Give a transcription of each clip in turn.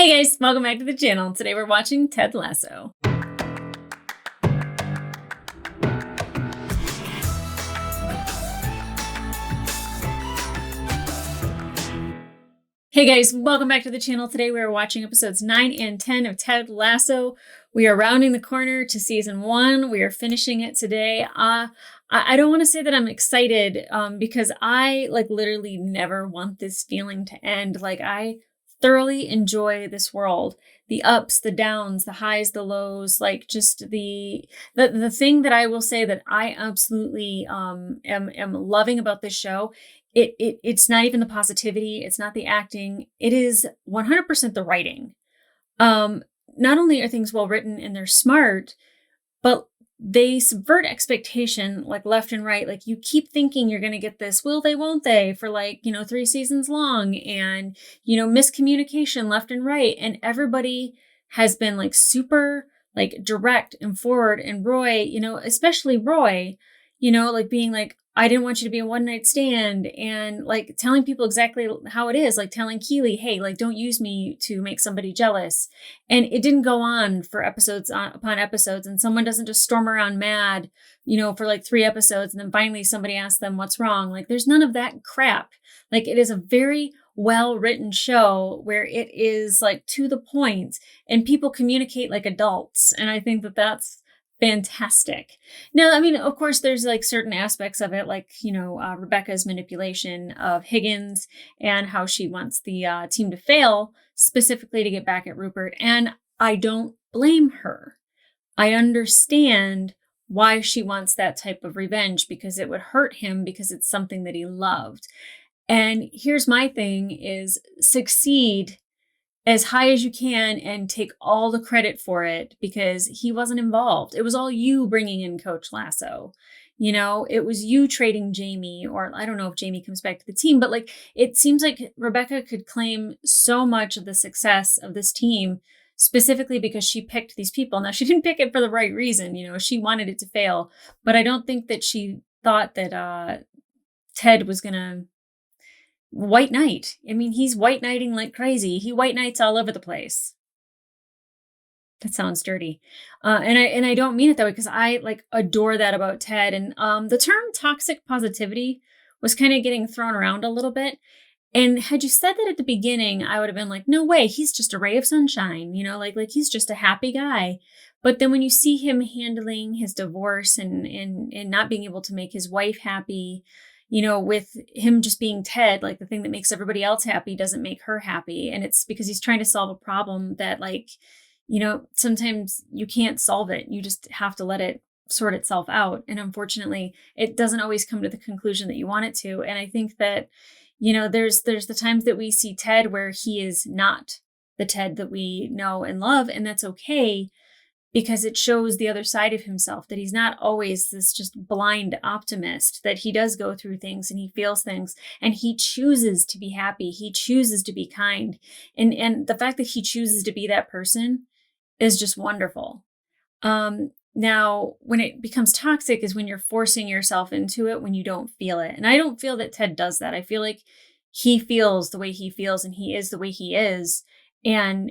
Hey guys, welcome back to the channel. Today we're watching Ted Lasso. Hey guys, welcome back to the channel. Today we are watching episodes 9 and 10 of Ted Lasso. We are rounding the corner to season 1. We are finishing it today. I don't want to say that I'm excited because I literally never want this feeling to end. I thoroughly enjoy this world. The ups, the downs, the highs, the lows, just the thing that I will say that I absolutely am loving about this show. It's not even the positivity, it's not the acting, it is 100% the writing. Not only are things well written and they're smart, but they subvert expectation left and right. You keep thinking you're going to get this, will they, won't they, for 3 seasons long, and miscommunication left and right, and everybody has been super direct and forward, and Roy, especially Roy, being I didn't want you to be a one night stand, and telling people exactly how it is, telling Keely, hey, don't use me to make somebody jealous. And it didn't go on for episodes upon episodes, and someone doesn't just storm around mad, for 3 episodes, and then finally somebody asks them what's wrong. There's none of that crap. It is a very well written show where it is to the point, and people communicate like adults, and I think that that's fantastic. Now, I mean, of course, there's certain aspects of it, Rebecca's manipulation of Higgins and how she wants the team to fail specifically to get back at Rupert. And I don't blame her. I understand why she wants that type of revenge, because it would hurt him, because it's something that he loved. And here's my thing is succeed as high as you can and take all the credit for it, because he wasn't involved. It was all you bringing in Coach Lasso. It was you trading Jamie, or I don't know if Jamie comes back to the team, but it seems like Rebecca could claim so much of the success of this team specifically because she picked these people. Now, she didn't pick it for the right reason. She wanted it to fail, but I don't think that she thought that Ted was going to white knight. I mean, he's white knighting like crazy. He white knights all over the place. That sounds dirty. And I don't mean it that way, because I adore that about Ted. And the term toxic positivity was kind of getting thrown around a little bit. And had you said that at the beginning, I would have been like, no way, he's just a ray of sunshine, he's just a happy guy. But then when you see him handling his divorce and not being able to make his wife happy, with him just being Ted, the thing that makes everybody else happy doesn't make her happy. And it's because he's trying to solve a problem that sometimes you can't solve it. You just have to let it sort itself out. And unfortunately, it doesn't always come to the conclusion that you want it to. And I think that, there's the times that we see Ted where he is not the Ted that we know and love. And that's okay, because it shows the other side of himself, that he's not always this just blind optimist, that he does go through things and he feels things, and he chooses to be happy. He chooses to be kind. And the fact that he chooses to be that person is just wonderful. Now, when it becomes toxic is when you're forcing yourself into it when you don't feel it. And I don't feel that Ted does that. I feel like he feels the way he feels, and he is the way he is. And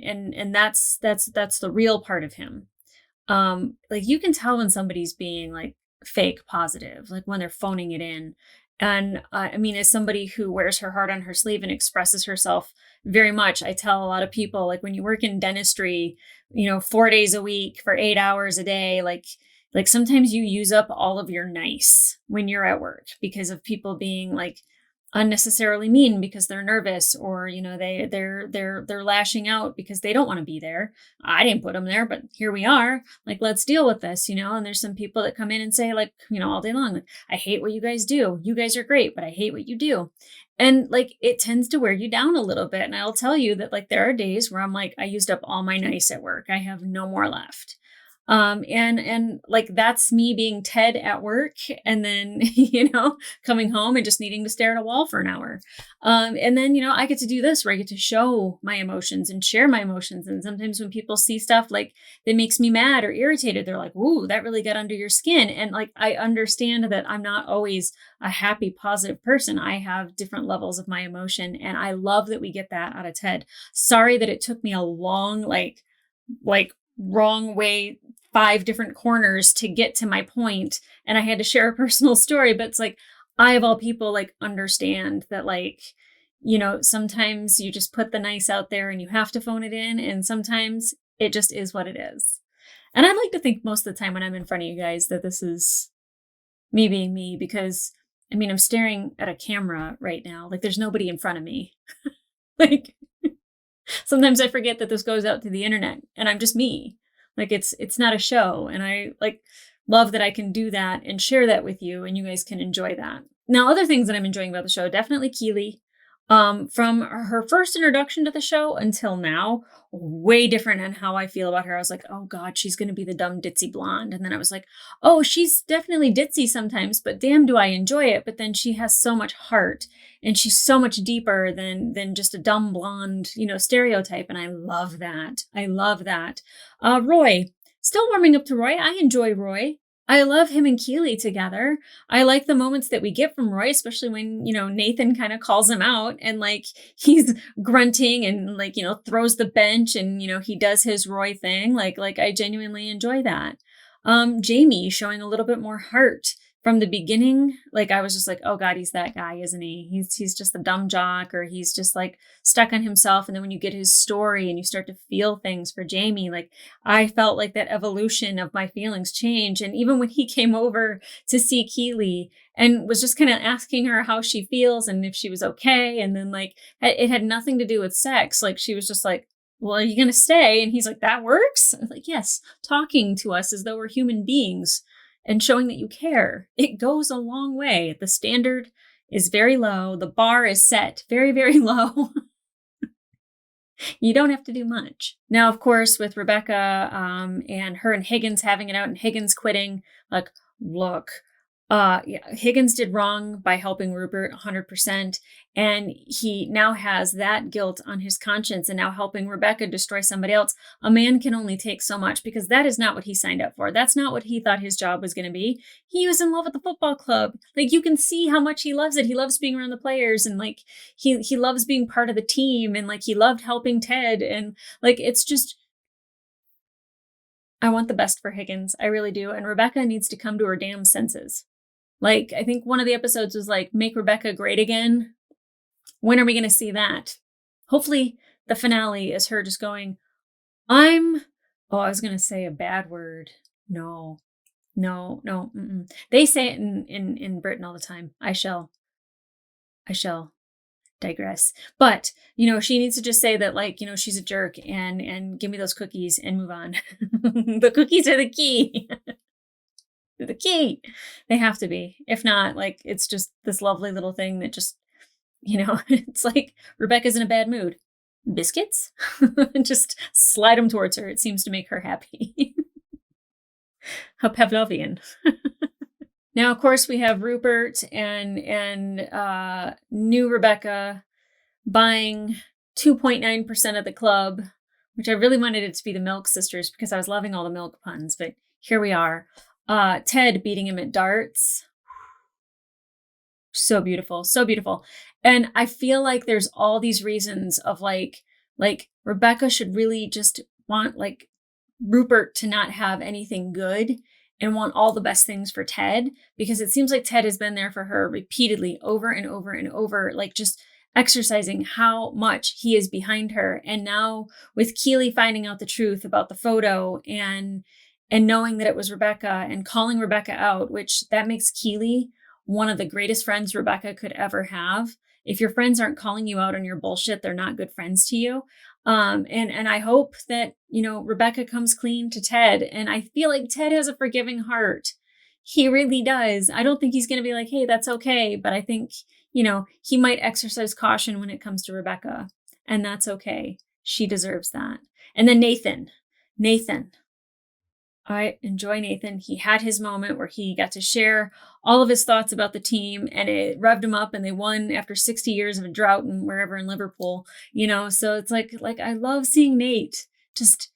that's the real part of him. You can tell when somebody's being fake positive, when they're phoning it in. And I mean, as somebody who wears her heart on her sleeve and expresses herself very much, I tell a lot of people, when you work in dentistry, 4 days a week for 8 hours a day, sometimes you use up all of your nice when you're at work because of people being unnecessarily mean because they're nervous, or they're lashing out because they don't want to be there. I didn't put them there, but here we are. Let's deal with this, and there's some people that come in and say all day long, I hate what you guys do. You guys are great, but I hate what you do. And it tends to wear you down a little bit. And I'll tell you that there are days where I'm I used up all my nice at work. I have no more left. And like, that's me being Ted at work, and then, coming home and just needing to stare at a wall for an hour. And then, I get to do this where I get to show my emotions and share my emotions. And sometimes when people see stuff like that makes me mad or irritated, they're like, "Ooh, that really got under your skin." And like, I understand that I'm not always a happy, positive person. I have different levels of my emotion. And I love that we get that out of Ted. Sorry that it took me a long, like wrong way, 5 different corners to get to my point, and I had to share a personal story. But it's like, I of all people, like, understand that, like, sometimes you just put the nice out there and you have to phone it in, and sometimes it just is what it is. And I'd like to think most of the time when I'm in front of you guys that this is me being me, because I mean, I'm staring at a camera right now, like, there's nobody in front of me. Like, sometimes I forget that this goes out to the internet and I'm just me. Like, it's not a show, and I like love that I can do that and share that with you, and you guys can enjoy that. Now, other things that I'm enjoying about the show, definitely Keely. From her first introduction to the show until now, way different in how I feel about her. I was like, oh God, she's going to be the dumb ditzy blonde. And then I was like, oh, she's definitely ditzy sometimes, but damn, do I enjoy it. But then she has so much heart, and she's so much deeper than just a dumb blonde, stereotype. And I love that. I love that. Roy, still warming up to Roy. I enjoy Roy. I love him and Keely together. I like the moments that we get from Roy, especially when, Nathan kind of calls him out, and like, he's grunting and like, throws the bench, and, he does his Roy thing. Like I genuinely enjoy that. Jamie showing a little bit more heart from the beginning. Like, I was just like, oh God, he's that guy, isn't he? He's just a dumb jock, or he's just like stuck on himself. And then when you get his story and you start to feel things for Jamie, like, I felt like that evolution of my feelings change. And even when he came over to see Keely and was just kind of asking her how she feels and if she was okay, and then like, it had nothing to do with sex. Like, she was just like, well, are you going to stay? And he's like, that works? I was like, yes, talking to us as though we're human beings and showing that you care. It goes a long way. The standard is very low. The bar is set very, very low. You don't have to do much. Now, of course, with Rebecca and her and Higgins having it out, and Higgins quitting, like, look, yeah, Higgins did wrong by helping Rupert 100%. And he now has that guilt on his conscience, and now helping Rebecca destroy somebody else. A man can only take so much, because that is not what he signed up for. That's not what he thought his job was going to be. He was in love with the football club. Like, you can see how much he loves it. He loves being around the players, and like, he loves being part of the team, and like, he loved helping Ted. And like, it's just, I want the best for Higgins. I really do. And Rebecca needs to come to her damn senses. Like, I think one of the episodes was like, make Rebecca great again. When are we going to see that? Hopefully the finale is her just going, I was going to say a bad word. No. Mm-mm. They say it in Britain all the time. I shall digress. But, she needs to just say that, like, she's a jerk, and give me those cookies and move on. The cookies are the key. The key. They have to be. If not, like, it's just this lovely little thing that just, it's like Rebecca's in a bad mood. Biscuits? Just slide them towards her. It seems to make her happy. How Pavlovian. Now, of course, we have Rupert and new Rebecca buying 2.9% of the club, which I really wanted it to be the Milk Sisters, because I was loving all the milk puns, but here we are. Ted beating him at darts. So beautiful. So beautiful. And I feel like there's all these reasons of like Rebecca should really just want like Rupert to not have anything good and want all the best things for Ted, because it seems like Ted has been there for her repeatedly over and over and over, like just exercising how much he is behind her. And now with Keely finding out the truth about the photo and knowing that it was Rebecca and calling Rebecca out, which that makes Keely one of the greatest friends Rebecca could ever have. If your friends aren't calling you out on your bullshit, they're not good friends to you. And I hope that, Rebecca comes clean to Ted. And I feel like Ted has a forgiving heart. He really does. I don't think he's going to be like, hey, that's okay. But I think, he might exercise caution when it comes to Rebecca. And that's okay. She deserves that. And then Nathan. I enjoy Nathan. He had his moment where he got to share all of his thoughts about the team, and it revved him up, and they won after 60 years of a drought and wherever in Liverpool, so it's like I love seeing Nate just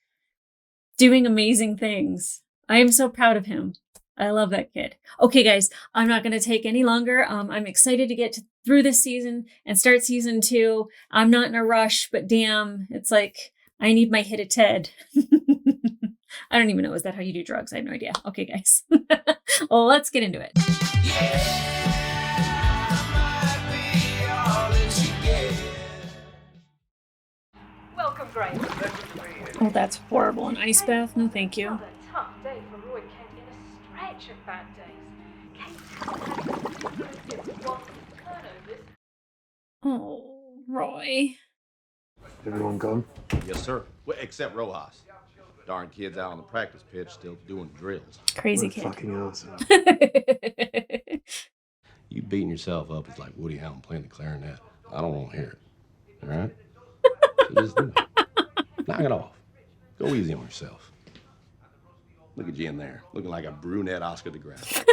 doing amazing things. I am so proud of him. I love that kid. Okay, guys, I'm not going to take any longer. I'm excited to get through this season and start season 2. I'm not in a rush, but damn, it's like I need my hit of Ted. I don't even know. Is that how you do drugs? I have no idea. Okay, guys. Well, let's get into it. Welcome, Grace. Oh, that's horrible. An ice bath? No, thank you. Another tough day for Roy Kent in a stretch of bad days. Kent turnovers. Oh, Roy. Everyone gone? Yes, sir. Well, except Rojas. Darn kids out on the practice pitch still doing drills. Crazy What a kid. fucking arsehole. You beating yourself up is like Woody Allen playing the clarinet. I don't want to hear it. All right? So just do it. Knock it off. Go easy on yourself. Look at you in there, looking like a brunette Oscar de Grassi.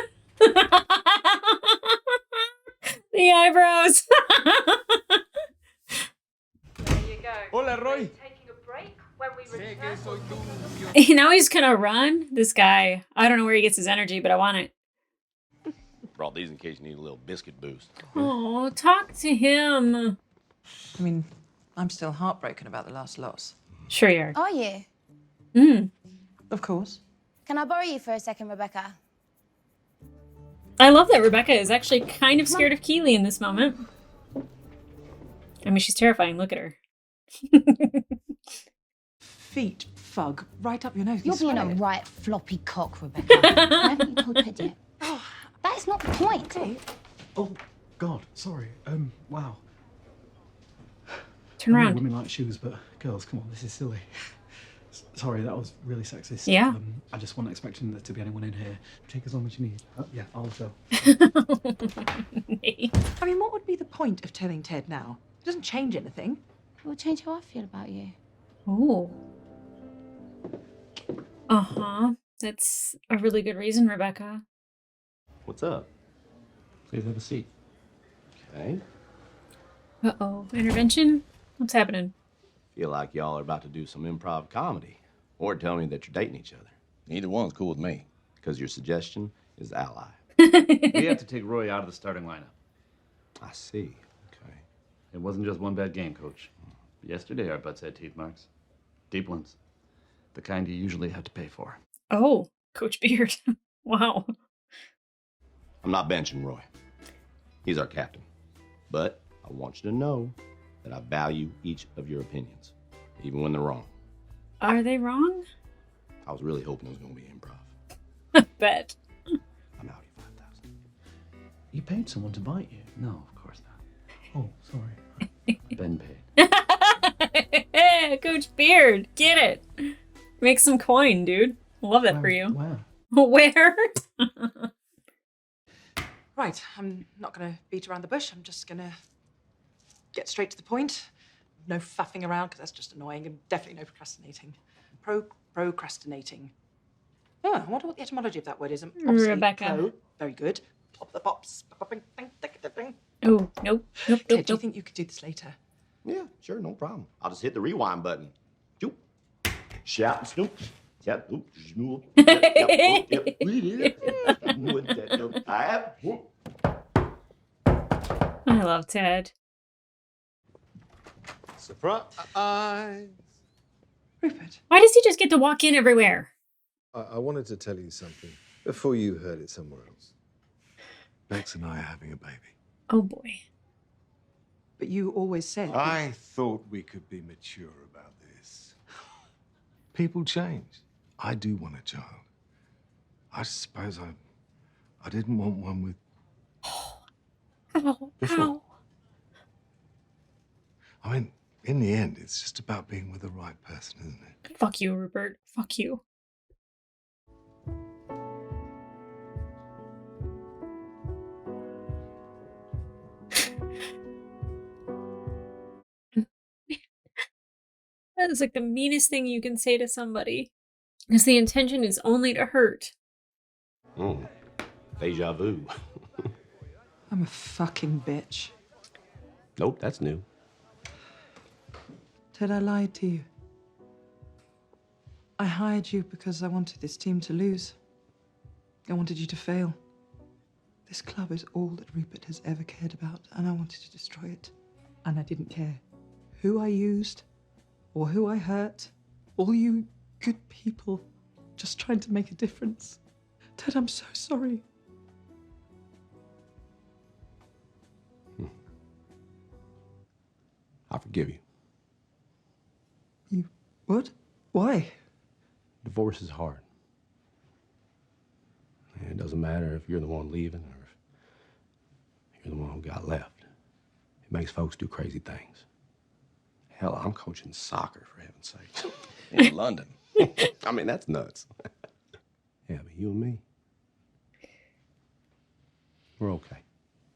The eyebrows. There you go. Hola, Roy. Taking a break when we return. Now he's gonna run. This guy. I don't know where he gets his energy, but I want it. Brought these in case you need a little biscuit boost. Oh, talk to him. I mean, I'm still heartbroken about the last loss. Sure you are. Are you? Of course. Can I borrow you for a second, Rebecca? I love that Rebecca is actually kind of scared of Keely in this moment. I mean, she's terrifying. Look at her. Feet, fug, right up your nose. You're being a swallow it. right floppy cock, Rebecca. I haven't you told Ted yet? That's not the point. Oh, God, sorry. Wow. Turn I know around. women like shoes, but girls, come on, this is silly. Sorry, that was really sexist. Yeah. I just wasn't expecting there to be anyone in here. Take as long as you need. Yeah, I'll go. Nate. I mean, what would be the point of telling Ted now? It doesn't change anything. It will change how I feel about you. Oh. Uh-huh. That's a really good reason, Rebecca. What's up? Please have a seat. Okay. Uh-oh. Intervention? What's happening? Feel like y'all are about to do some improv comedy. Or tell me that you're dating each other. Either one's cool with me. Because your suggestion is ally. We have to take Roy out of the starting lineup. I see. Okay. It wasn't just one bad game, Coach. Yesterday, our butts had teeth marks. Deep ones. The kind you usually have to pay for. Oh, Coach Beard. Wow. I'm not benching Roy. He's our captain. But I want you to know that I value each of your opinions, even when they're wrong. Are they wrong? I was really hoping it was going to be improv. Bet. I'm out at 5,000. You paid someone to bite you? No, of course not. Oh, sorry. Ben paid. Coach Beard, get it. Make some coin, dude. Love that for you. Wow. Where? Right, I'm not going to beat around the bush. I'm just going to get straight to the point. No faffing around, because that's just annoying, and definitely no procrastinating. Procrastinating. Oh, I wonder what the etymology of that word is. Obviously, Rebecca. Pro, very good. Plop the pops. Oh, nope. Nope, Ted, nope, do you nope. think you could do this later? Yeah, sure, no problem. I'll just hit the rewind button. Joop. Shout and snoop. Yep, oop, snoop. Yep, yep, I love Ted. Surprise! Rupert. Why does he just get to walk in everywhere? I wanted to tell you something before you heard it somewhere else. Bex and I are having a baby. Oh boy. But you always said... I thought we could be mature about this. People change. I do want a child. I suppose I didn't want one with... Ow, Before. ow. I mean, in the end, it's just about being with the right person, isn't it? Fuck you, Rupert. Fuck you. That is like the meanest thing you can say to somebody. Because the intention is only to hurt. Deja vu. I'm a fucking bitch. Nope, that's new. Ted, I lied to you. I hired you because I wanted this team to lose. I wanted you to fail. This club is all that Rupert has ever cared about, and I wanted to destroy it. And I didn't care who I used or who I hurt. All you good people just trying to make a difference. Ted, I'm so sorry. I forgive you. You what? Why? Divorce is hard. And it doesn't matter if you're the one leaving or if you're the one who got left. It makes folks do crazy things. Hell, I'm coaching soccer, for heaven's sake, in London. I mean, that's nuts. Yeah, but you and me, we're okay.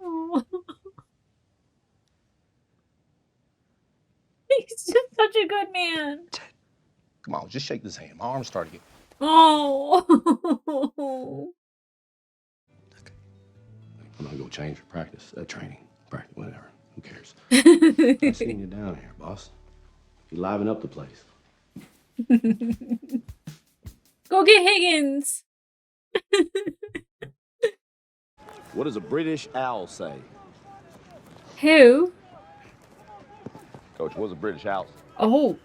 Oh. He's just such a good man. Come on, just shake this hand. My arms start to get... Oh. I'm gonna go change for practice, training, practice, whatever. Who cares? I'm seeing you down here, boss. You liven up the place. Go get Higgins. What does a British owl say? Who? Coach, what's a British owl? Oh.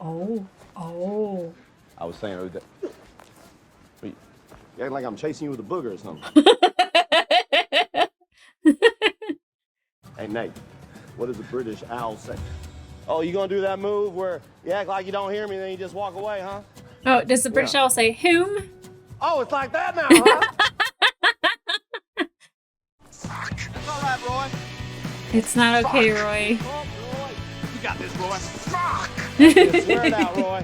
I was saying that. You acting like I'm chasing you with a booger or something. Hey, Nate, what does a British owl say? Oh, you gonna do that move where you act like you don't hear me, then you just walk away, huh? Oh, does the British owl say whom? Oh, it's like that now, huh? Fuck. It's all right, Roy. It's not okay, Roy. Oh, Roy. You got this, Roy. Fuck. Yeah, swear it out, Roy.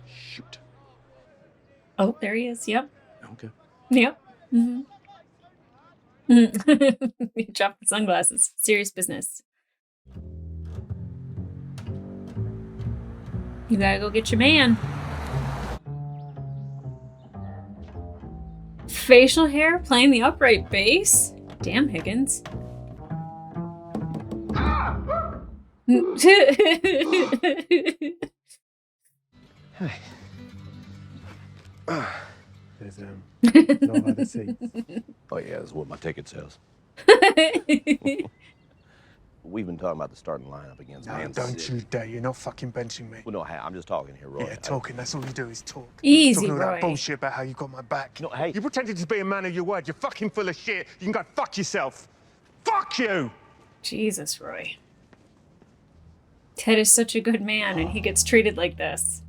Shoot. Oh, there he is. Yep. Okay. Yep. Mm-hmm. He dropped the sunglasses. Serious business. You gotta go get your man. Facial hair playing the upright bass? Damn, Higgins. Hey. There's no other seats. Oh, yeah, that's what my ticket says. We've been talking about the starting lineup against No, Man don't City. you dare. You're not fucking benching me. Well, no, hey, I'm just talking here, Roy. Yeah, talking. That's all you do is talk. Easy, Talking all Roy. that bullshit about how you got my back. No, hey. You pretended to be a man of your word. You're fucking full of shit. You can go fuck yourself. Fuck you! Jesus, Roy. Ted is such a good man, and he gets treated like this.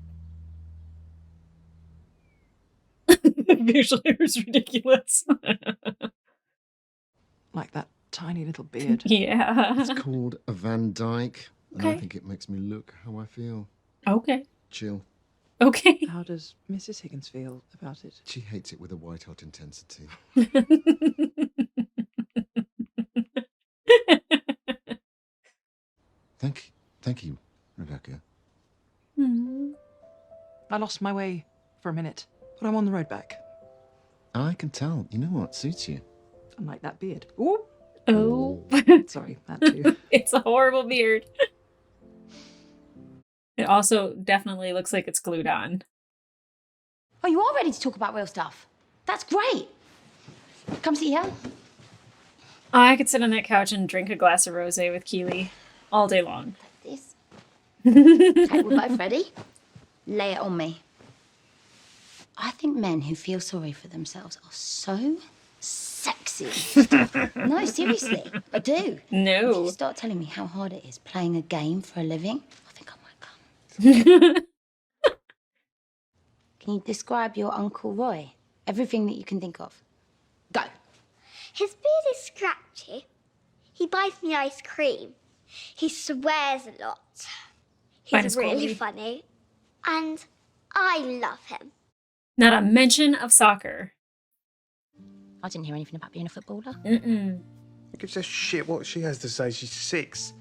Facial hair is ridiculous. Like that tiny little beard. Yeah. It's called a Van Dyke, and I Okay. think it makes me look how I feel. Okay. Chill. Okay. How does Mrs. Higgins feel about it? She hates it with a white-hot intensity. Thank you, Rebecca. I lost my way for a minute, but I'm on the road back. I can tell. You know what suits you? Unlike that beard. Ooh. Oh. Sorry, that too. It's a horrible beard. It also definitely looks like it's glued on. Oh, you are ready to talk about real stuff. That's great. Come sit here. I could sit on that couch and drink a glass of rosé with Keely all day long. Like this. Okay, we're both ready. Lay it on me. I think men who feel sorry for themselves are so sexy. No, seriously, I do. If No. you start telling me how hard it is playing a game for a living, I think I might come. Can you describe your Uncle Roy? Everything that you can think of. Go. His beard is scratchy. He buys me ice cream. He swears a lot. Fine as He's really quality. funny. And I love him. Not a mention of soccer. I didn't hear anything about being a footballer. Mm-mm. Who gives a shit what she has to say? She's 6.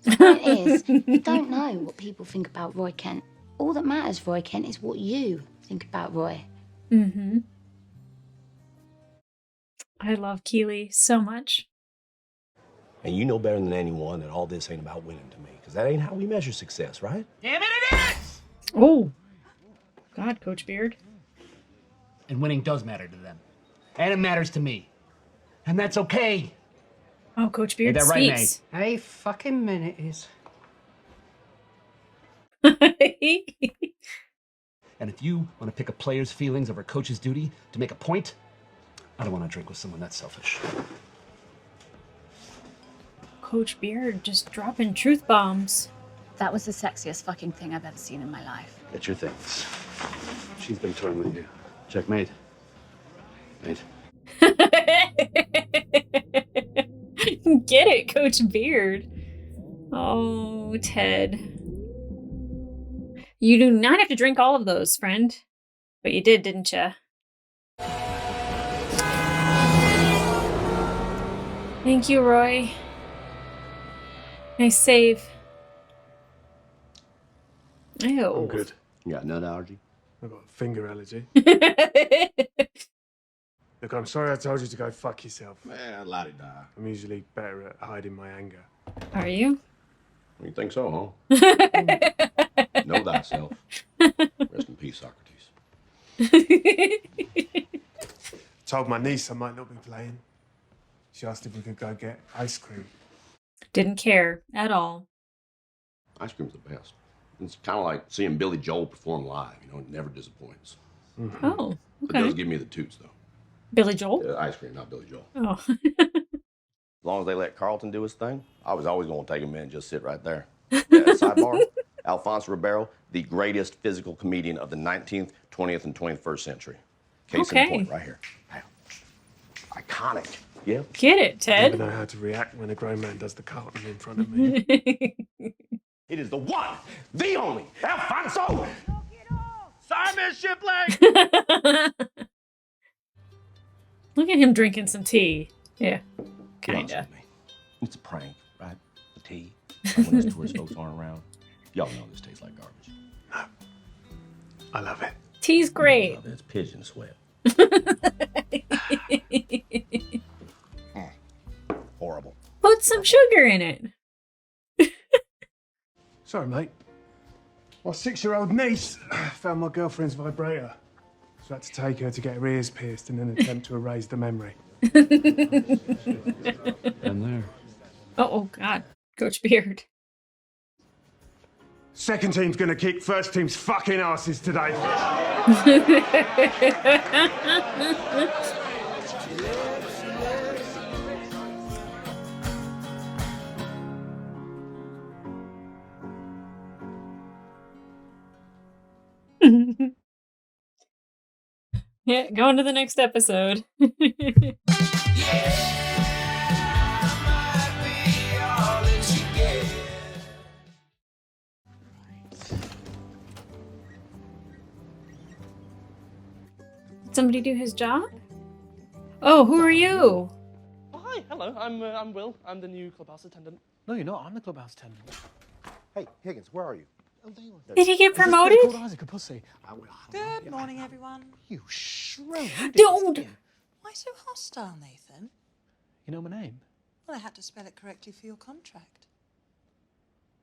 The point is, you don't know what people think about Roy Kent. All that matters, Roy Kent, is what you think about Roy. Mm-hmm. I love Keeley so much. And you know better than anyone that all this ain't about winning to me, because that ain't how we measure success, right? Damn it, it is! Oh. God, Coach Beard. And winning does matter to them. And it matters to me. And that's okay. Oh, Coach Beard Ain't that right, speaks. Hey, fucking minute is. And if you want to pick a player's feelings over a coach's duty to make a point, I don't want to drink with someone that selfish. Coach Beard just dropping truth bombs. That was the sexiest fucking thing I've ever seen in my life. Get your things. She's been toying with you. Checkmate. Mate. Get it, Coach Beard. Oh, Ted. You do not have to drink all of those, friend. But you did, didn't you? Thank you, Roy. Nice save. Ew. I'm good. You got nut allergy? I've got a finger allergy. Look, I'm sorry I told you to go fuck yourself. Man, la-di-da. I'm usually better at hiding my anger. Are you? You think so, huh? Know thyself. Rest in peace, Socrates. Told my niece I might not be playing. She asked if we could go get ice cream. Didn't care at all. Ice cream's the best. It's kind of like seeing Billy Joel perform live. You know, it never disappoints. Mm-hmm. Oh, It okay. does give me the toots, though. Billy Joel? Ice cream, not Billy Joel. Oh. As long as they let Carlton do his thing, I was always going to take him in and just sit right there. Sidebar, Alfonso Ribeiro, the greatest physical comedian of the 19th, 20th, and 21st century. Case in point, right here. Bam. Iconic. Yeah. Get it, Ted. I never know how to react when a grown man does the Carlton in front of me. It is the one, the only, Alfonso! Simon Shipley! Look at him drinking some tea. Yeah, kinda. It's a prank, right? The tea. Like when those tourist folks aren't around. Y'all know this tastes like garbage. No. I love it. Tea's great. I love it. It's pigeon sweat. Horrible. Put some sugar in it. Sorry, mate. My 6-year-old niece found my girlfriend's vibrator. So I had to take her to get her ears pierced in an attempt to erase the memory. And there. Oh, God. Coach Beard. Second team's gonna kick first team's fucking asses today. Yeah, going to the next episode. Did somebody do his job? Oh, who are you? Oh, hi, hello. I'm Will. I'm the new clubhouse attendant. No, you're not. I'm the clubhouse attendant. Hey, Higgins, where are you? Did he get Is this promoted? called Isaac, a pussy? Good morning, everyone. You shrew. Don't. Why so hostile, Nathan? You know my name? Well, I had to spell it correctly for your contract.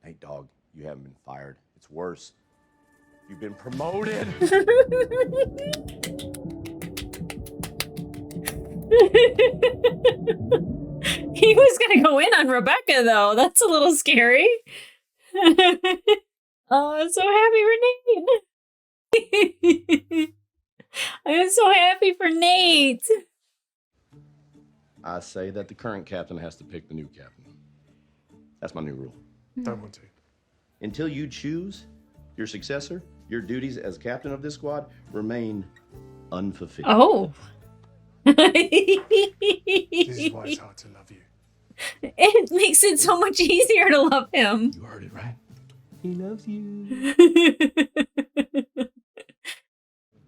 Hey, dog, you haven't been fired. It's worse. You've been promoted. He was gonna go in on Rebecca, though. That's a little scary. Oh, I'm so happy for Nate. I'm so happy for Nate. I say that the current captain has to pick the new captain. That's my new rule. Don't want to. Until you choose your successor, your duties as captain of this squad remain unfulfilled. Oh. This is why it's hard to love you. It makes it so much easier to love him. You heard it, right? He loves you.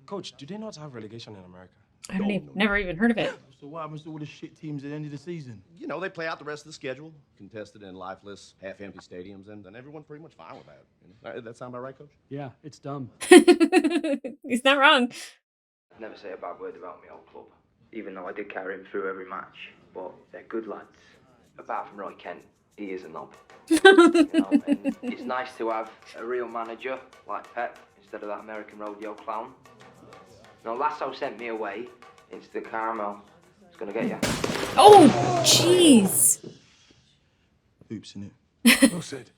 Coach, do they not have relegation in America? I don't even, never even heard of it. So what happens to all the shit teams at the end of the season? You know, they play out the rest of the schedule, contested in lifeless, half-empty stadiums, and everyone's pretty much fine with that. You know? That sound about right, Coach? Yeah, it's dumb. He's not wrong. Never say a bad word about my old club, even though I did carry him through every match. But they're good lads. Apart from Roy Kent, he is a knob. You know, and it's nice to have a real manager like Pep instead of that American rodeo clown. Now, Lasso sent me away into the caramel. It's gonna get you. Oh, jeez. Hoops in it. Well said.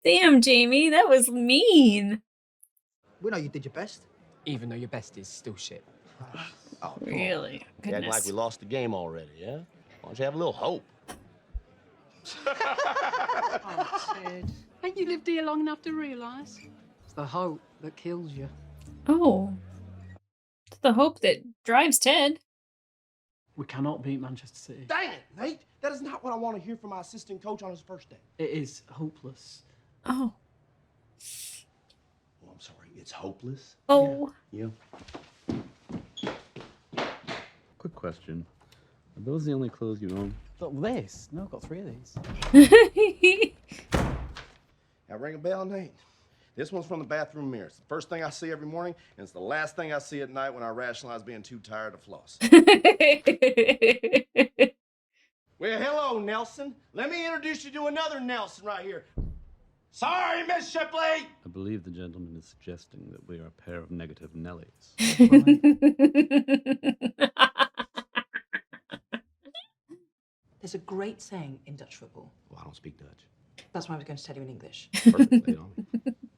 Damn, Jamie, that was mean. We know you did your best. Even though your best is still shit. Oh, Really? You acting like we lost the game already, yeah? Why don't you have a little hope? Oh, Ted. Ain't you lived here long enough to realise? It's the hope that kills you. Oh. It's the hope that drives Ted. We cannot beat Manchester City. Dang it, Nate! That is not what I want to hear from my assistant coach on his first day. It is hopeless. Oh. Oh, I'm sorry. It's hopeless? Oh. Yeah. Quick question. Are those the only clothes you own? This? No, I've got 3 of these. Now ring a bell, Nate. This one's from the bathroom mirror. It's the first thing I see every morning, and it's the last thing I see at night when I rationalize being too tired to floss. Well, hello, Nelson. Let me introduce you to another Nelson right here. Sorry, Miss Shipley! I believe the gentleman is suggesting that we are a pair of negative Nellies. There's a great saying in Dutch football. Well, I don't speak Dutch. That's why I was going to tell you in English. Perfectly on me.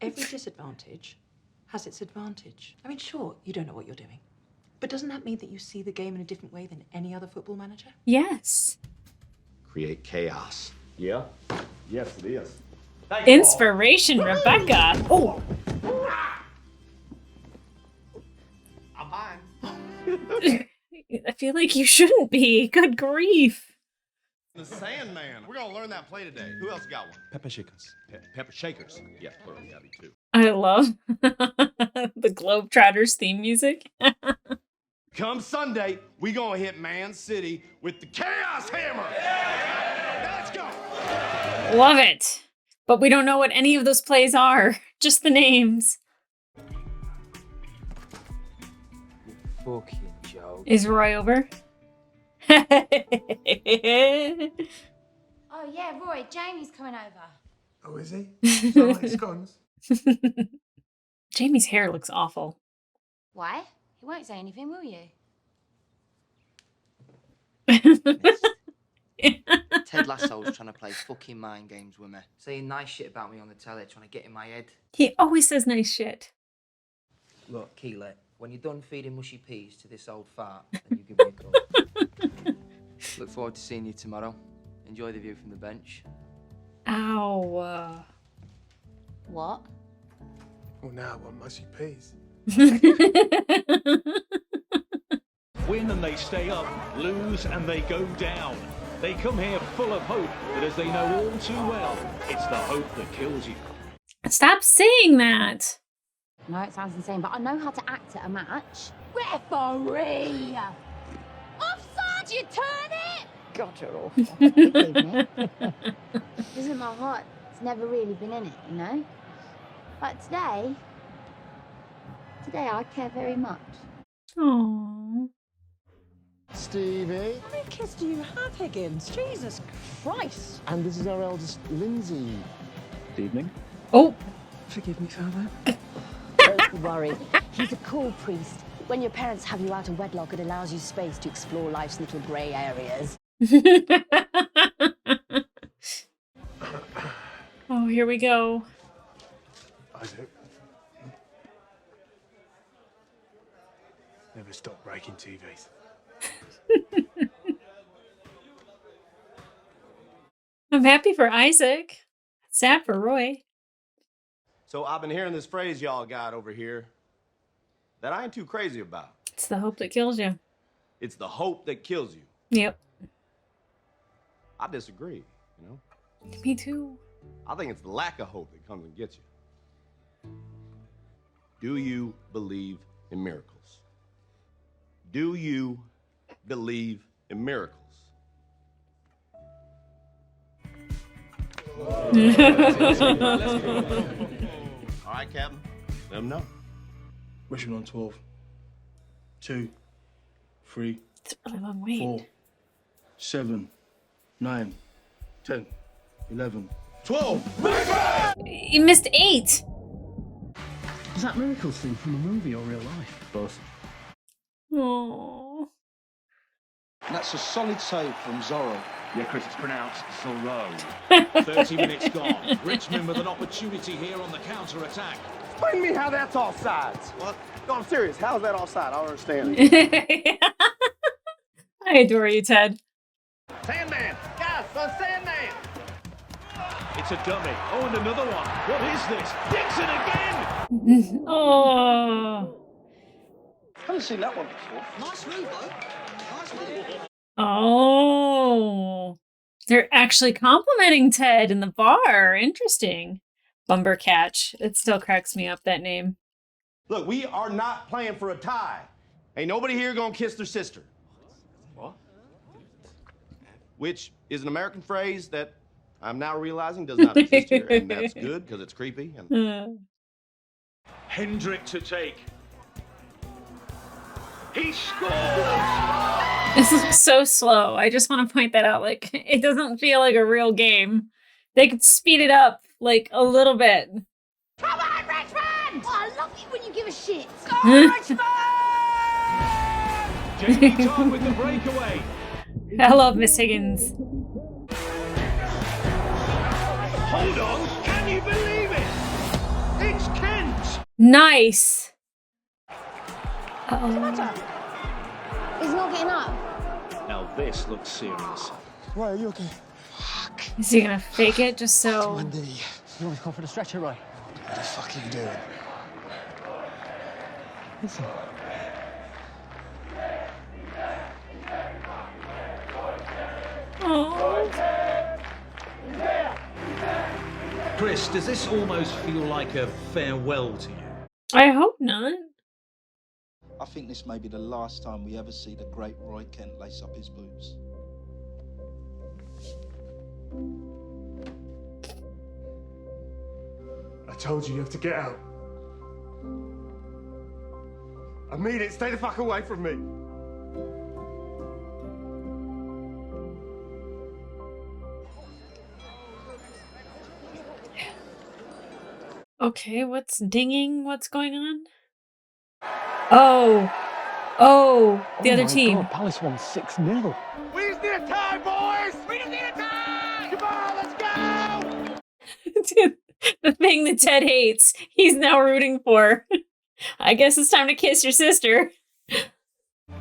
Every disadvantage has its advantage. I mean, sure, you don't know what you're doing. But doesn't that mean that you see the game in a different way than any other football manager? Yes. Create chaos. Yeah? Yes, it is. Inspiration, Rebecca. Oh. I'm fine. I feel like you shouldn't be. Good grief. The Sandman. We're gonna learn that play today. Who else got one? Pepper shakers. Pepper shakers. Yeah, plural. Gotta be 2. I love the Globetrotters theme music. Come Sunday, we gonna hit Man City with the Chaos Hammer. Let's go. Love it. But we don't know what any of those plays are. Just the names. Fucking joke. Is Roy over? Oh, yeah, Roy, Jamie's coming over. Oh, is he? So like scones. Jamie's hair looks awful. Why? He won't say anything, will you? Ted Lasso's trying to play fucking mind games with me. Saying nice shit about me on the telly, trying to get in my head. He always says nice shit. Look, Keeler, when you're done feeding mushy peas to this old fart, then you give me a call. Look forward to seeing you tomorrow. Enjoy the view from the bench. Ow. What? Well, now I want mushy peas. Win and they stay up, lose and they go down. They come here full of hope, but as they know all too well, it's the hope that kills you. Stop saying that. No, it sounds insane, but I know how to act at a match. Referee! Offside, you turn it! Got her off. Isn't my heart? It's never really been in it, you know? But today I care very much. Aww. Stevie. How many kids do you have, Higgins? Jesus Christ. And this is our eldest, Lindsay. Good evening. Oh. Forgive me, Father. Don't worry. He's a cool priest. When your parents have you out of wedlock, it allows you space to explore life's little grey areas. Oh, here we go. Isaac. Never stop breaking TVs. I'm happy for Isaac. Sad for Roy. So I've been hearing this phrase y'all got over here that I ain't too crazy about. It's the hope that kills you. It's the hope that kills you. Yep. I disagree, you know? Me too. I think it's the lack of hope that comes and gets you. Do you believe in miracles? Do you believe in miracles? All right, Captain. Let them know. Rushing on 12. 2, 3, It's a really long wait. 4, 7, 9, 10, 11, 12. You missed 8. Is that miracle scene from a movie or real life? Both. Oh. That's a solid save from Zorro. Yeah, Chris, it's pronounced Zorro. 30 minutes gone. Richmond with an opportunity here on the counter-attack. Explain to me how that's offsides. What? No, I'm serious. How is that offside? I don't understand. I adore you, Ted. Sandman! Guys, so Sandman! It's a dummy. Oh, and another one. What is this? Dixon again! Oh. Haven't seen that one before. Nice move, though. Nice move. Oh. They're actually complimenting Ted in the bar. Interesting. Bumper Catch. It still cracks me up, that name. Look, we are not playing for a tie. Ain't nobody here gonna kiss their sister. What? Which is an American phrase that I'm now realizing does not exist here, and that's good because it's creepy. And Hendrick to take. He scores! This is so slow. I just want to point that out. Like, it doesn't feel like a real game. They could speed it up, like, a little bit. Come on, Richmond! Oh, I love you when you give a shit. Go, Richmond! Jamie Todd with the breakaway. I love Miss Higgins. Hold on, can you believe it? It's Kent! Nice. He's not getting up. Now this looks serious. Right, are you okay? Is he gonna fake it just so? You want to call for the stretcher, Roy? What the fuck are you doing? Listen. Oh. Chris, does this almost feel like a farewell to you? I hope not. I think this may be the last time we ever see the great Roy Kent lace up his boots. I told you have to get out. I mean it. Stay the fuck away from me. Okay, what's dinging? What's going on? Oh, the other team. God, Palace won 6-0. We just need a tie, boys! We just need a tie! Come on, let's go! Dude, the thing that Ted hates, he's now rooting for. I guess it's time to kiss your sister.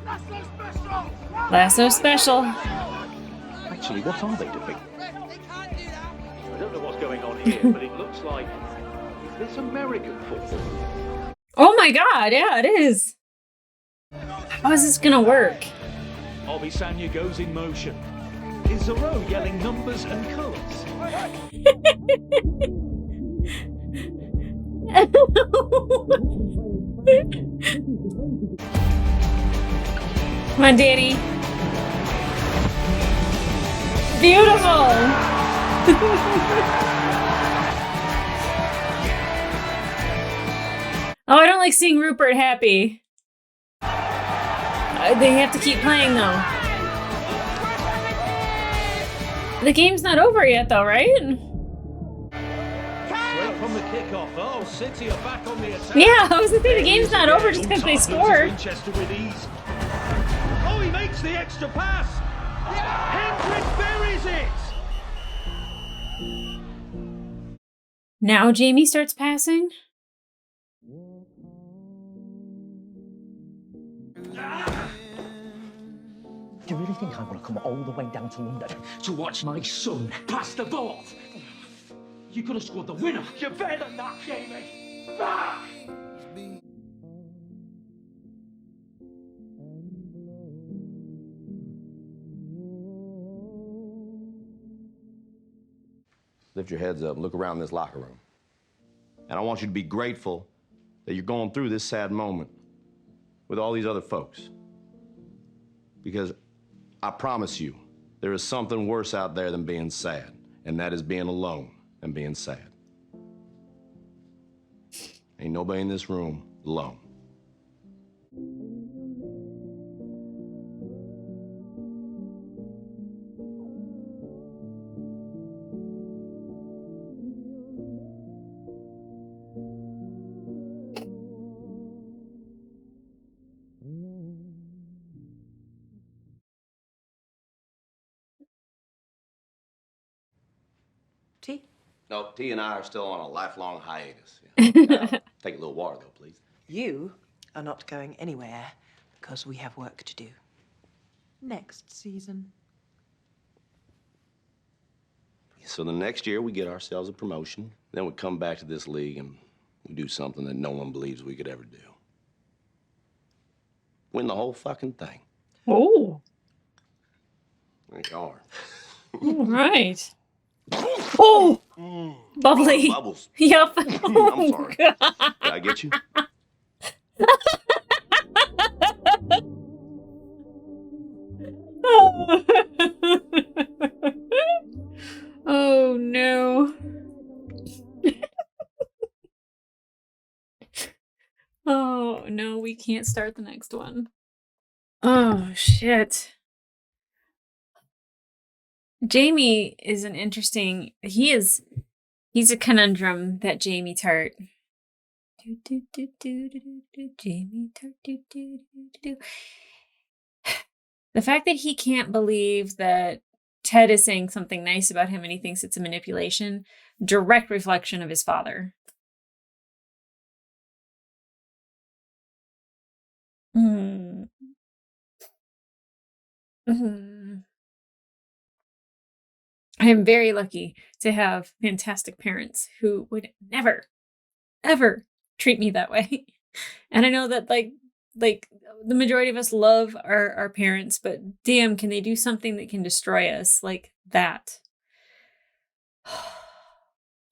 Lasso special! Lasso special. Actually, what are they doing? I don't know what's going on here, but it looks like... Is this American football? Oh my god, yeah, it is. How is this gonna work? Obisanya goes in motion. Is Zorro yelling numbers and colours? Come on, Danny. Beautiful. Oh, I don't like seeing Rupert happy. They have to keep playing, though. The game's not over yet, though, right? Straight from the kickoff. Oh, City are back on the attack. Yeah, I was gonna say the game's not over just because they scored. Winchester with ease. Oh, he makes the extra pass. Hendrick buries it. Now Jamie starts passing? Do you really think I want to come all the way down to London to watch my son pass the ball? You could have scored the winner. You're better than that, Jamie. Back! Lift your heads up and look around this locker room. And I want you to be grateful that you're going through this sad moment with all these other folks. Because I promise you, there is something worse out there than being sad, and that is being alone and being sad. Ain't nobody in this room alone. Tea? No, T and I are still on a lifelong hiatus. Take a little water, though, please. You are not going anywhere because we have work to do. Next season. So the next year, we get ourselves a promotion. Then we come back to this league and we do something that no one believes we could ever do. Win the whole fucking thing. Oh. There you are. All right. Oh, bubbly. Bubbles. Yep. I'm sorry. Did I get you? Oh no. Oh no, we can't start the next one. Oh shit. Jamie is an interesting, he's a conundrum, that Jamie Tart. Jamie Tart. The fact that he can't believe that Ted is saying something nice about him and he thinks it's a manipulation, direct reflection of his father. Mm. Mm. I am very lucky to have fantastic parents who would never, ever treat me that way. And I know that like the majority of us love our parents, but damn, can they do something that can destroy us like that?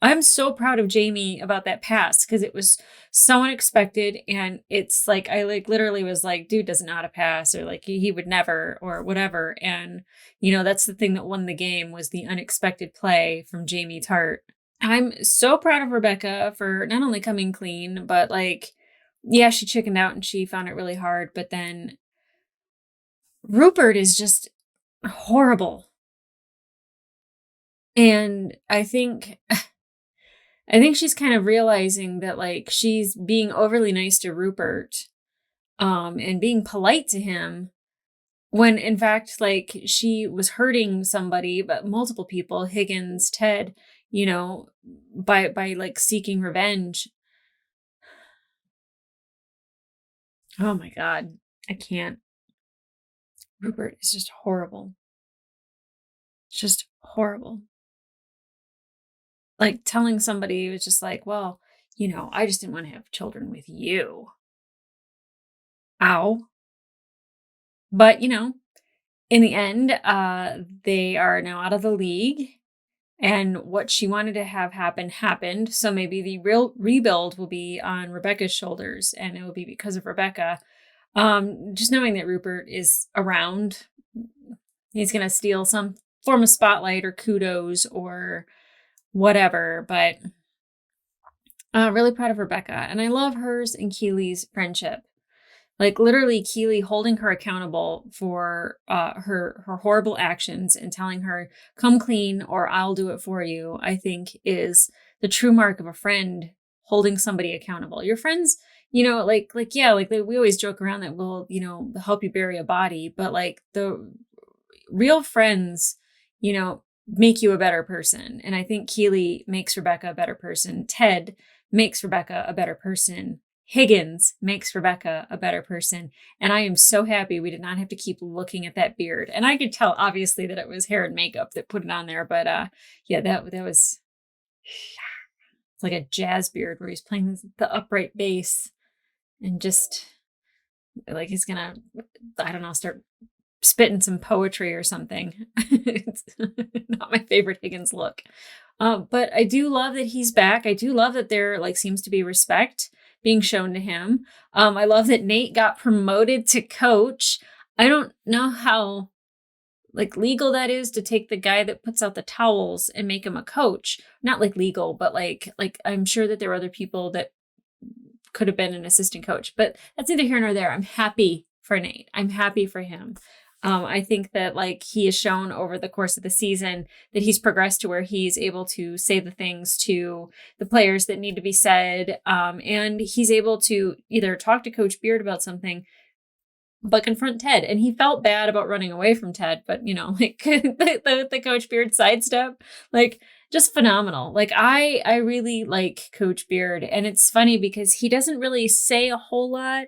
I'm so proud of Jamie about that pass because it was so unexpected, and it's like I like literally was like, dude doesn't know how to pass, or like he would never, or whatever. And you know, that's the thing that won the game, was the unexpected play from Jamie Tart. I'm so proud of Rebecca for not only coming clean, but like, yeah, she chickened out and she found it really hard, but then Rupert is just horrible. And I think she's kind of realizing that like she's being overly nice to Rupert, and being polite to him, when in fact, like, she was hurting somebody, but multiple people, Higgins, Ted, you know, by like seeking revenge. Oh my God, I can't. Rupert is just horrible. Just horrible. Like telling somebody was just like, well, you know, I just didn't want to have children with you. Ow. But, you know, in the end, they are now out of the league, and what she wanted to have happen happened. So maybe the real rebuild will be on Rebecca's shoulders, and it will be because of Rebecca. Just knowing that Rupert is around, he's going to steal some form of spotlight or kudos or whatever, but really proud of Rebecca. And I love hers and Keely's friendship. Like literally Keely holding her accountable for her horrible actions and telling her, come clean or I'll do it for you, I think is the true mark of a friend, holding somebody accountable. Your friends, you know, yeah, like we always joke around that we'll, you know, help you bury a body, but like the real friends, you know, make you a better person. And I think Keely makes Rebecca a better person. Ted makes Rebecca a better person. Higgins makes Rebecca a better person. And I am so happy we did not have to keep looking at that beard. And I could tell obviously that it was hair and makeup that put it on there, but yeah, that was, it's like a jazz beard where he's playing the upright bass and just like he's gonna, I don't know, start spitting some poetry or something. It's not my favorite Higgins look. But I do love that he's back. I do love that there like seems to be respect being shown to him. I love that Nate got promoted to coach. I don't know how like legal that is to take the guy that puts out the towels and make him a coach. Not like legal, but like I'm sure that there are other people that could have been an assistant coach, but that's neither here nor there. I'm happy for Nate. I'm happy for him. I think that like he has shown over the course of the season that he's progressed to where he's able to say the things to the players that need to be said. And he's able to either talk to Coach Beard about something, but confront Ted. And he felt bad about running away from Ted, but you know, like the Coach Beard sidestep, like just phenomenal. Like I really like Coach Beard, and it's funny because he doesn't really say a whole lot.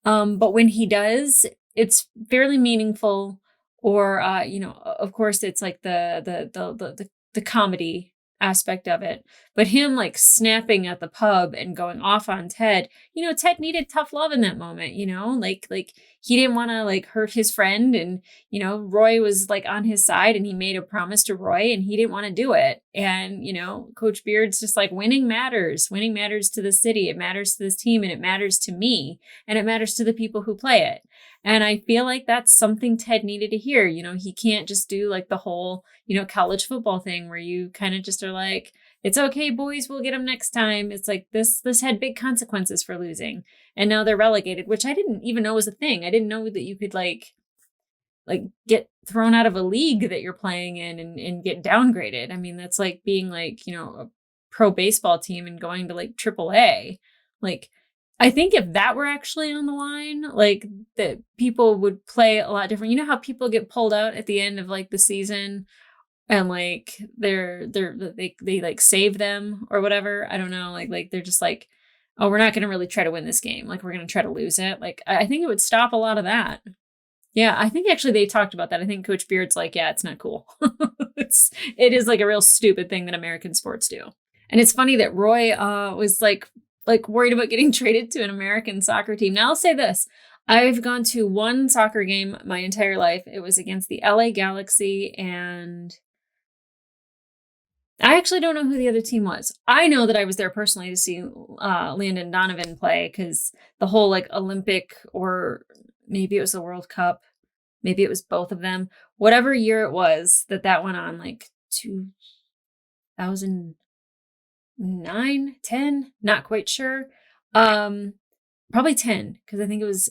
But when he does, it's fairly meaningful, or you know, of course, it's like the comedy aspect of it. But him like snapping at the pub and going off on Ted, you know, Ted needed tough love in that moment. You know, like he didn't want to like hurt his friend, and you know, Roy was like on his side, and he made a promise to Roy, and he didn't want to do it. And you know, Coach Beard's just like, winning matters to the city, it matters to this team, and it matters to me, and it matters to the people who play it. And I feel like that's something Ted needed to hear. You know, he can't just do like the whole, you know, college football thing where you kind of just are like, it's okay, boys, we'll get them next time. It's like this had big consequences for losing. And now they're relegated, which I didn't even know was a thing. I didn't know that you could like get thrown out of a league that you're playing in and get downgraded. I mean, that's like being like, you know, a pro baseball team and going to like AAA. Like, I think if that were actually on the line, like that people would play a lot different. You know how people get pulled out at the end of like the season and like they like save them or whatever. I don't know. Like they're just like, oh, we're not going to really try to win this game. Like we're going to try to lose it. Like I think it would stop a lot of that. Yeah, I think actually they talked about that. I think Coach Beard's like, yeah, it's not cool. It is like a real stupid thing that American sports do. And it's funny that Roy was like worried about getting traded to an American soccer team. Now I'll say this. I've gone to one soccer game my entire life. It was against the LA Galaxy, and I actually don't know who the other team was. I know that I was there personally to see Landon Donovan play, because the whole like Olympic, or maybe it was the World Cup, maybe it was both of them, whatever year it was that went on, like 2009, 10, not quite sure. Probably 10, because I think it was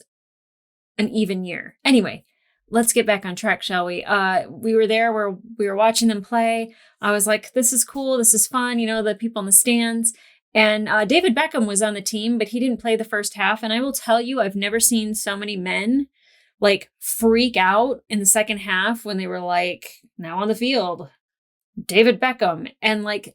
an even year. Anyway, let's get back on track, shall we? We were there where we were watching them play. I was like, this is cool. This is fun. You know, the people in the stands. And David Beckham was on the team, but he didn't play the first half. And I will tell you, I've never seen so many men like freak out in the second half when they were like, now on the field, David Beckham. And like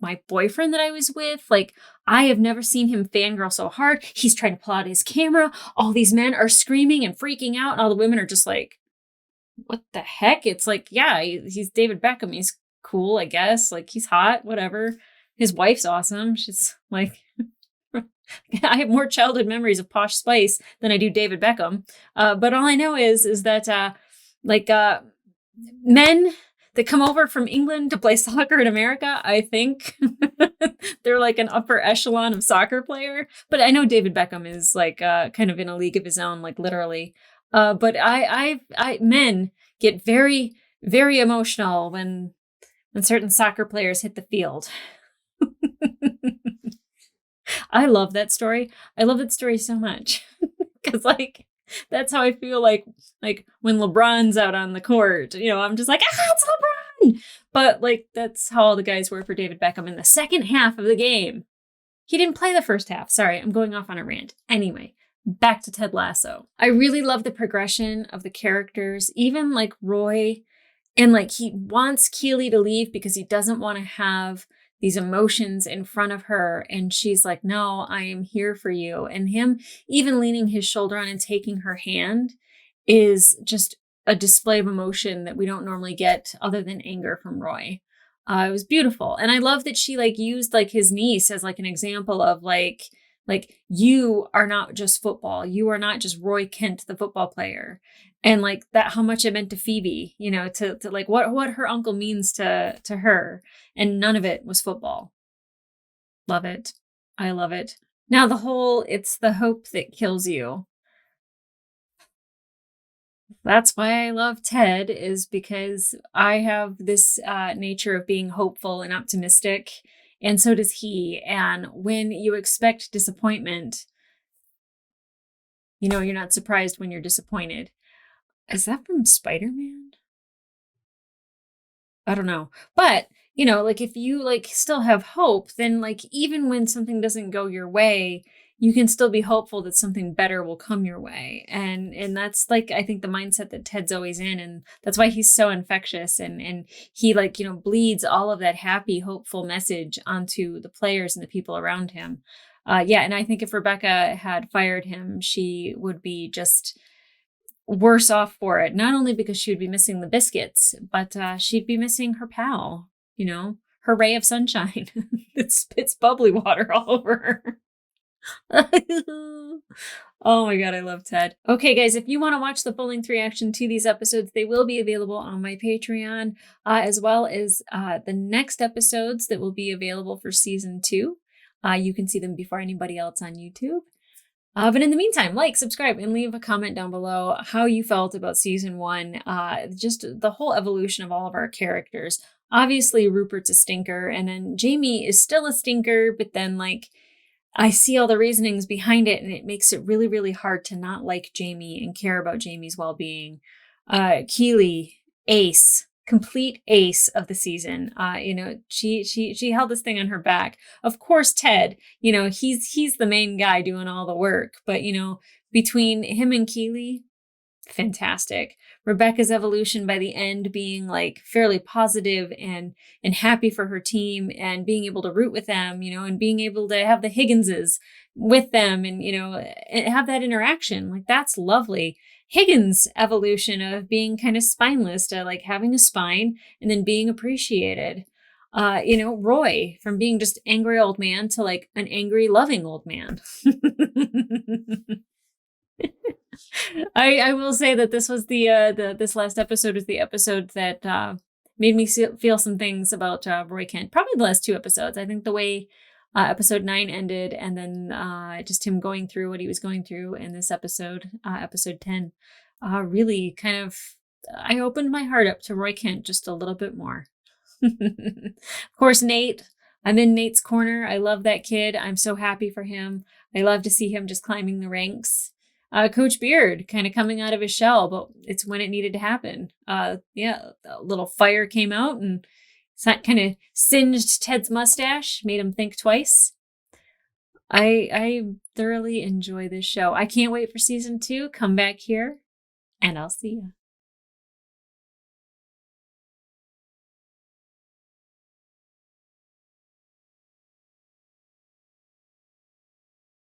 my boyfriend that I was with, like, I have never seen him fangirl so hard. He's trying to pull out his camera. All these men are screaming and freaking out. And all the women are just like, what the heck? It's like, yeah, he's David Beckham. He's cool, I guess. Like, he's hot, whatever. His wife's awesome. She's like, I have more childhood memories of Posh Spice than I do David Beckham. But all I know is that men that come over from England to play soccer in America, I think they're like an upper echelon of soccer player. But I know David Beckham is like kind of in a league of his own, like literally. But men get very, very emotional when certain soccer players hit the field. I love that story. I love that story so much because like that's how I feel like when LeBron's out on the court, you know, I'm just like, it's LeBron. But like, that's how all the guys were for David Beckham in the second half of the game. He didn't play the first half. Sorry, I'm going off on a rant. Anyway, back to Ted Lasso. I really love the progression of the characters, even like Roy, and like he wants Keely to leave because he doesn't want to have these emotions in front of her. And she's like, no, I am here for you. And him even leaning his shoulder on and taking her hand is just a display of emotion that we don't normally get other than anger from Roy. It was beautiful. And I love that she like used like his niece as like an example of like you are not just football. You are not just Roy Kent, the football player. And like that, how much it meant to Phoebe, you know, to like what her uncle means to her. And none of it was football. Love it. I love it. Now it's the hope that kills you. That's why I love Ted, is because I have this nature of being hopeful and optimistic, and so does he. And when you expect disappointment, you're not surprised when you're disappointed. Is that from Spider-Man? I don't know. But, like if you like still have hope, then like even when something doesn't go your way, you can still be hopeful that something better will come your way. And that's like I think the mindset that Ted's always in, and that's why he's so infectious, and he like, bleeds all of that happy, hopeful message onto the players and the people around him. Yeah, and I think if Rebecca had fired him, she would be just worse off for it. Not only because she would be missing the biscuits, but she'd be missing her pal, her ray of sunshine that spits bubbly water all over her. Oh my God, I love Ted. Okay, guys, if you want to watch the full-length reaction to these episodes, they will be available on my Patreon, as well as the next episodes that will be available for season 2. You can see them before anybody else on YouTube. But in the meantime, like, subscribe, and leave a comment down below how you felt about season 1, just the whole evolution of all of our characters. Obviously, Rupert's a stinker, and then Jamie is still a stinker, but then, like, I see all the reasonings behind it, and it makes it really, really hard to not like Jamie and care about Jamie's well-being. Keely, ace. Complete ace of the season. She held this thing on her back. Of course, Ted, he's the main guy doing all the work, but between him and Keely, fantastic. Rebecca's evolution by the end being like fairly positive and happy for her team, and being able to root with them, and being able to have the Higginses with them, and and have that interaction. Like, that's lovely. Higgins' evolution of being kind of spineless to like having a spine and then being appreciated. Roy from being just angry old man to like an angry, loving old man. I will say that this was this last episode was the episode that made me feel some things about Roy Kent. Probably the last 2 episodes. I think the way episode 9 ended, and then just him going through what he was going through in this episode, episode 10, really kind of, I opened my heart up to Roy Kent just a little bit more. Of course, Nate. I'm in Nate's corner. I love that kid. I'm so happy for him. I love to see him just climbing the ranks. Coach Beard kind of coming out of his shell, but it's when it needed to happen. Yeah, a little fire came out and kind of singed Ted's mustache, made him think twice. I thoroughly enjoy this show. I can't wait for season 2. Come back here, and I'll see you.